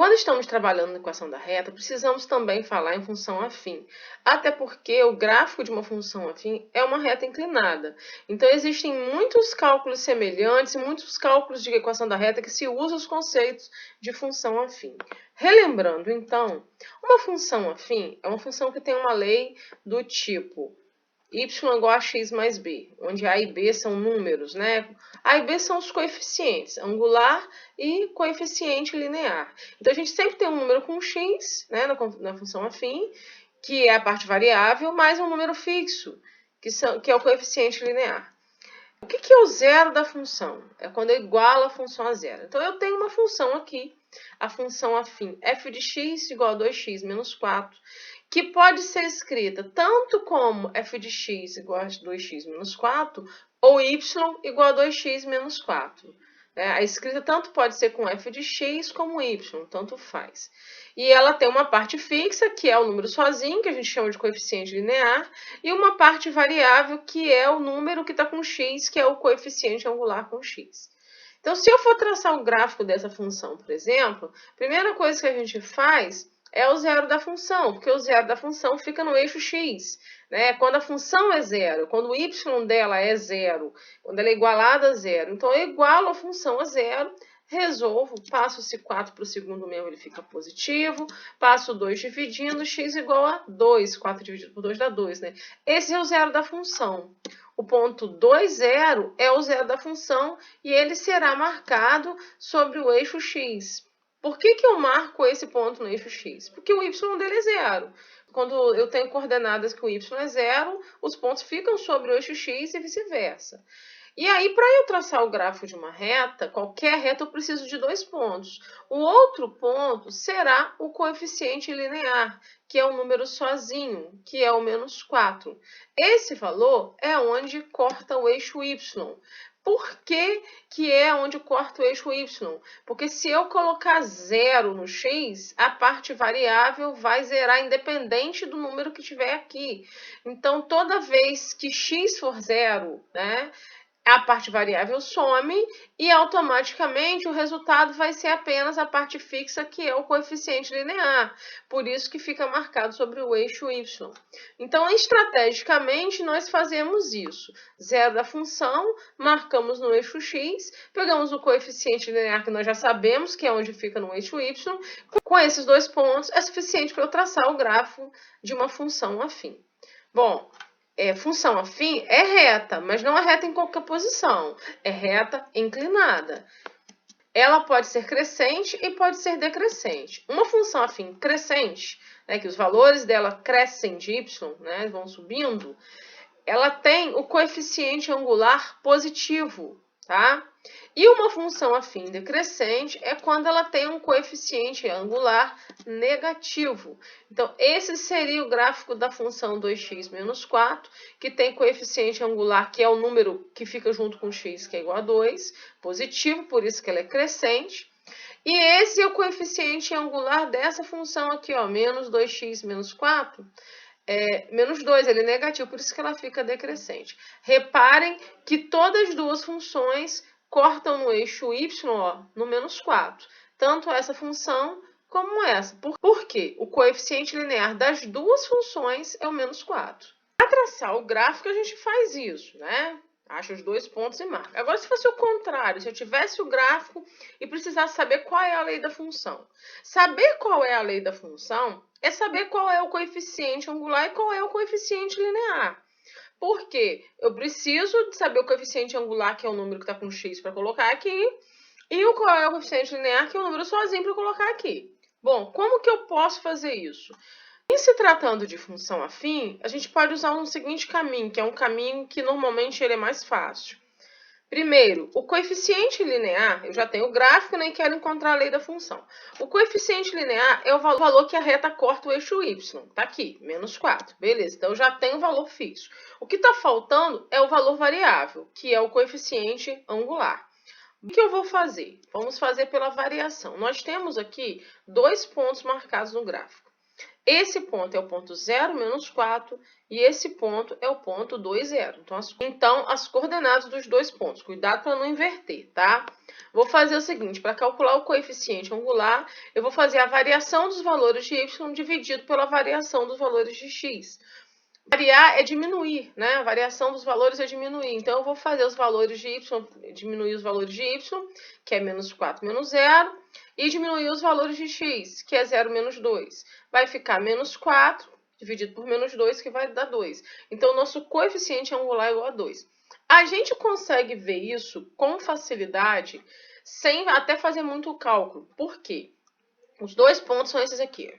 Quando estamos trabalhando na equação da reta, precisamos também falar em função afim, até porque o gráfico de uma função afim é uma reta inclinada. Então, existem muitos cálculos semelhantes e muitos cálculos de equação da reta que se usam os conceitos de função afim. Relembrando, então, uma função afim é uma função que tem uma lei do tipo y igual a x mais b, onde a e b são números, né? A e b são os coeficientes, angular e coeficiente linear. Então, a gente sempre tem um número com x, né, na função afim, que é a parte variável, mais um número fixo, que é o coeficiente linear. O que é o zero da função? É quando eu igualo a função a zero. Então, eu tenho uma função aqui, a função afim f de x igual a 2x menos 4, que pode ser escrita tanto como f de x igual a 2x menos 4, ou y igual a 2x menos 4. A escrita tanto pode ser com f de x como y, tanto faz. E ela tem uma parte fixa, que é o número sozinho, que a gente chama de coeficiente linear, e uma parte variável, que é o número que está com x, que é o coeficiente angular com x. Então, se eu for traçar o gráfico dessa função, por exemplo, a primeira coisa que a gente faz é o zero da função, porque o zero da função fica no eixo x, né? Quando a função é zero, quando o y dela é zero, quando ela é igualada a zero. Então, eu igualo a função a zero, resolvo, passo esse 4 para o segundo membro, ele fica positivo, passo 2 dividindo, x igual a 2, 4 dividido por 2 dá 2, né? Esse é o zero da função. O ponto 2, 0 é o zero da função e ele será marcado sobre o eixo x. Por que eu marco esse ponto no eixo x? Porque o y dele é zero. Quando eu tenho coordenadas que o y é zero, os pontos ficam sobre o eixo x e vice-versa. E aí, para eu traçar o gráfico de uma reta, qualquer reta, eu preciso de 2 pontos. O outro ponto será o coeficiente linear, que é um número sozinho, que é o menos 4. Esse valor é onde corta o eixo y. Por que é onde corta o eixo y? Porque se eu colocar zero no x, a parte variável vai zerar independente do número que tiver aqui. Então, toda vez que x for zero, né, a parte variável some e automaticamente o resultado vai ser apenas a parte fixa, que é o coeficiente linear. Por isso que fica marcado sobre o eixo y. Então, estrategicamente, nós fazemos isso. Zero da função, marcamos no eixo x, pegamos o coeficiente linear que nós já sabemos, que é onde fica no eixo y. Com esses 2 pontos, é suficiente para eu traçar o gráfico de uma função afim. Bom, função afim é reta, mas não é reta em qualquer posição. É reta inclinada. Ela pode ser crescente e pode ser decrescente. Uma função afim crescente, né, que os valores dela crescem de y, né, vão subindo, ela tem o coeficiente angular positivo, tá? E uma função afim decrescente é quando ela tem um coeficiente angular negativo. Então, esse seria o gráfico da função 2x menos 4, que tem coeficiente angular, que é o número que fica junto com x, que é igual a 2, positivo, por isso que ela é crescente. E esse é o coeficiente angular dessa função aqui, ó, menos 2x menos 4. Menos 2, ele é negativo, por isso que ela fica decrescente. Reparem que todas as duas funções cortam no eixo y, ó, no menos 4. Tanto essa função como essa. Por quê? O coeficiente linear das duas funções é o menos 4. Para traçar o gráfico, a gente faz isso, né? Acha os 2 pontos e marca. Agora, se fosse o contrário, se eu tivesse o gráfico e precisasse saber qual é a lei da função. Saber qual é a lei da função é saber qual é o coeficiente angular e qual é o coeficiente linear. Por quê? Eu preciso de saber o coeficiente angular, que é o número que está com x, para colocar aqui, e qual é o coeficiente linear, que é o número sozinho, para colocar aqui. Bom, como que eu posso fazer isso? Em se tratando de função afim, a gente pode usar um seguinte caminho, que é um caminho que normalmente ele é mais fácil. Primeiro, o coeficiente linear, eu já tenho o gráfico, nem quero encontrar a lei da função. O coeficiente linear é o valor que a reta corta o eixo y. Está aqui, menos 4. Beleza, então eu já tenho o valor fixo. O que está faltando é o valor variável, que é o coeficiente angular. O que eu vou fazer? Vamos fazer pela variação. Nós temos aqui 2 pontos marcados no gráfico. Esse ponto é o ponto 0, menos 4, e esse ponto é o ponto 2, 0. Então, as coordenadas dos dois pontos. Cuidado para não inverter, tá? Vou fazer o seguinte, para calcular o coeficiente angular, eu vou fazer a variação dos valores de y dividido pela variação dos valores de x. Variar é diminuir, né? A variação dos valores é diminuir. Então, eu vou fazer os valores de y, diminuir os valores de y, que é menos 4 menos 0, e diminuir os valores de x, que é 0 menos 2. Vai ficar menos 4 dividido por menos 2, que vai dar 2. Então, o nosso coeficiente angular é igual a 2. A gente consegue ver isso com facilidade, sem até fazer muito cálculo. Por quê? Os dois pontos são esses aqui.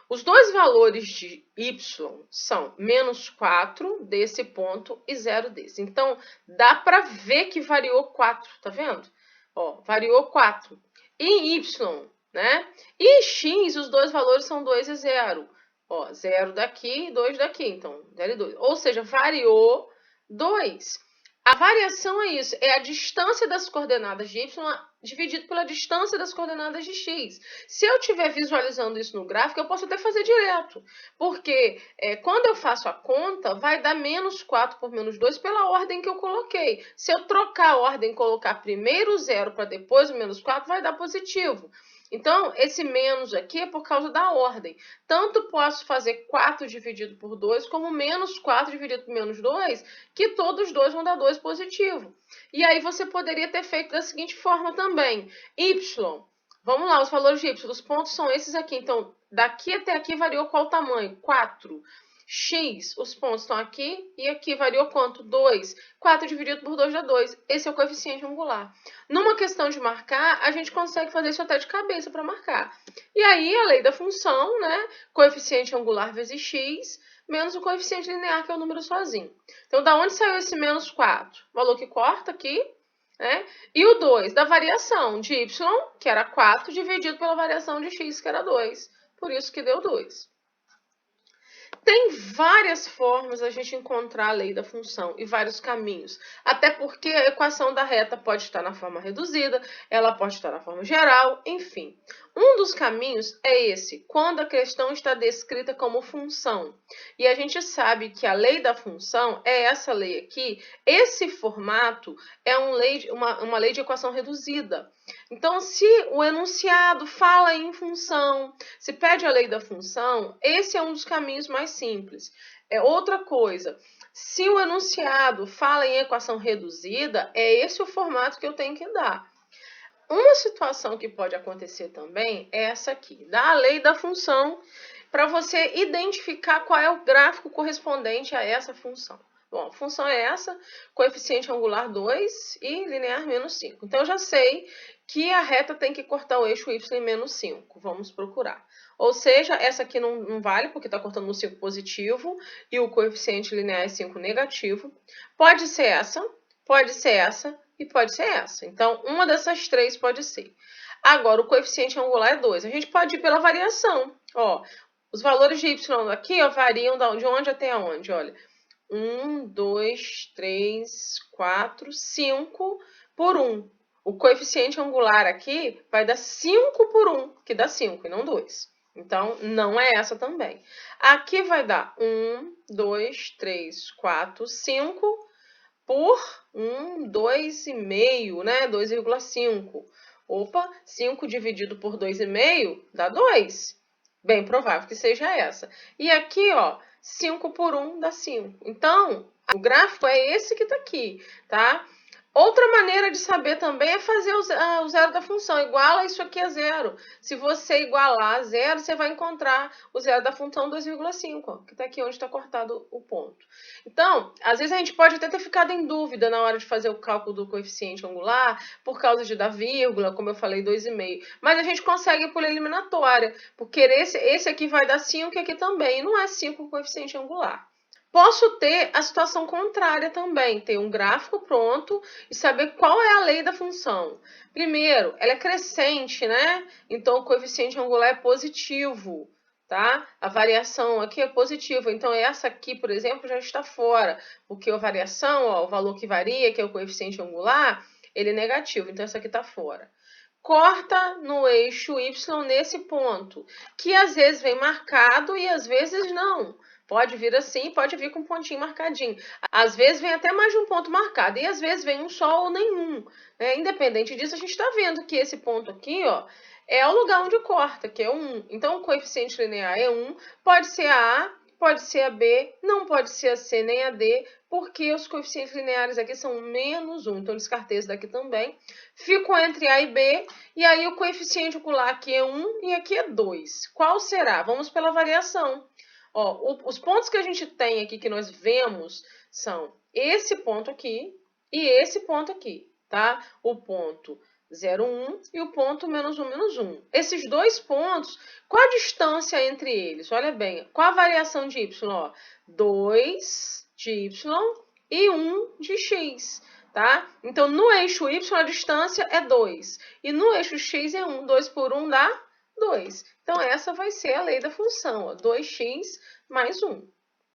Os dois valores de y são menos 4 desse ponto e 0 desse. Então, dá para ver que variou 4, tá vendo? Ó, variou 4. E y, né? E x, os dois valores são 2 e 0. Ó, 0 daqui e 2 daqui. Então, 0 e 2. Ou seja, variou 2. A variação é isso, é a distância das coordenadas de y dividido pela distância das coordenadas de x. Se eu estiver visualizando isso no gráfico, eu posso até fazer direto, porque quando eu faço a conta, vai dar menos 4 por menos 2 pela ordem que eu coloquei. Se eu trocar a ordem e colocar primeiro o 0 para depois o menos 4, vai dar positivo. Então, esse menos aqui é por causa da ordem. Tanto posso fazer 4 dividido por 2, como menos 4 dividido por menos 2, que todos os dois vão dar 2 positivo. E aí você poderia ter feito da seguinte forma também. Y, vamos lá, os valores de y, os pontos são esses aqui. Então, daqui até aqui variou qual tamanho? 4. X, os pontos estão aqui, e aqui variou quanto? 2. 4 dividido por 2 dá 2. Esse é o coeficiente angular. Numa questão de marcar, a gente consegue fazer isso até de cabeça para marcar. E aí, a lei da função, né? Coeficiente angular vezes x, menos o coeficiente linear, que é o número sozinho. Então, da onde saiu esse menos 4? Valor que corta aqui, né? E o 2, da variação de y, que era 4, dividido pela variação de x, que era 2. Por isso que deu 2. Tem várias formas a gente encontrar a lei da função e vários caminhos. Até porque a equação da reta pode estar na forma reduzida, ela pode estar na forma geral, enfim. Um dos caminhos é esse, quando a questão está descrita como função. E a gente sabe que a lei da função é essa lei aqui. Esse formato é uma lei de equação reduzida. Então, se o enunciado fala em função, se pede a lei da função, esse é um dos caminhos mais simples. Outra coisa, se o enunciado fala em equação reduzida, é esse o formato que eu tenho que dar. Uma situação que pode acontecer também é essa aqui, da lei da função, para você identificar qual é o gráfico correspondente a essa função. Bom, a função é essa, coeficiente angular 2 e linear menos 5. Então, eu já sei que a reta tem que cortar o eixo y em menos 5. Vamos procurar. Ou seja, essa aqui não vale, porque está cortando no 5 positivo e o coeficiente linear é 5 negativo. Pode ser essa e pode ser essa. Então, uma dessas três pode ser. Agora, o coeficiente angular é 2. A gente pode ir pela variação. Ó, os valores de y aqui variam de onde até onde? Olha, 1, 2, 3, 4, 5 por 1. O coeficiente angular aqui vai dar 5 por 1, que dá 5 e não 2. Então, não é essa também. Aqui vai dar 1, 2, 3, 4, 5 por 1, 2,5, né? 2,5. Opa, 5 dividido por 2,5 dá 2. Bem provável que seja essa. E aqui, ó, 5 por 1 dá 5. Então, o gráfico é esse que está aqui, tá? Outra maneira de saber também é fazer o zero da função. Iguala isso aqui a zero. Se você igualar a zero, você vai encontrar o zero da função 2,5, que está aqui onde está cortado o ponto. Então, às vezes a gente pode até ter ficado em dúvida na hora de fazer o cálculo do coeficiente angular, por causa de dar vírgula, como eu falei, 2,5. Mas a gente consegue por eliminatória, porque esse aqui vai dar 5 e aqui também. E não é 5 o coeficiente angular. Posso ter a situação contrária também, ter um gráfico pronto e saber qual é a lei da função. Primeiro, ela é crescente, né? Então, o coeficiente angular é positivo, tá? A variação aqui é positiva. Então, essa aqui, por exemplo, já está fora, porque a variação, ó, o valor que varia, que é o coeficiente angular, ele é negativo. Então, essa aqui está fora. corta no eixo Y nesse ponto, que às vezes vem marcado e às vezes não. Pode vir assim, pode vir com um pontinho marcadinho. Às vezes vem até mais de um ponto marcado e às vezes vem um só ou nenhum. Independente disso, a gente está vendo que esse ponto aqui, ó, é o lugar onde corta, que é 1. Então, o coeficiente linear é 1. Pode ser a A, pode ser a B, não pode ser a C nem a D, porque os coeficientes lineares aqui são menos 1. Então, eu descartei esse daqui também. Fico entre A e B, e aí o coeficiente ocular aqui é 1 e aqui é 2. Qual será? Vamos pela variação. Ó, os pontos que a gente tem aqui, que nós vemos, são esse ponto aqui e esse ponto aqui, tá? O ponto 0, 1 e o ponto menos 1, menos 1. Esses dois pontos, qual a distância entre eles? Olha bem, qual a variação de y? Ó, 2 de y e 1 de x, tá? Então, no eixo y, a distância é 2. E no eixo x é 1. 2 por 1 dá 2. Então, essa vai ser a lei da função, ó, 2x mais 1.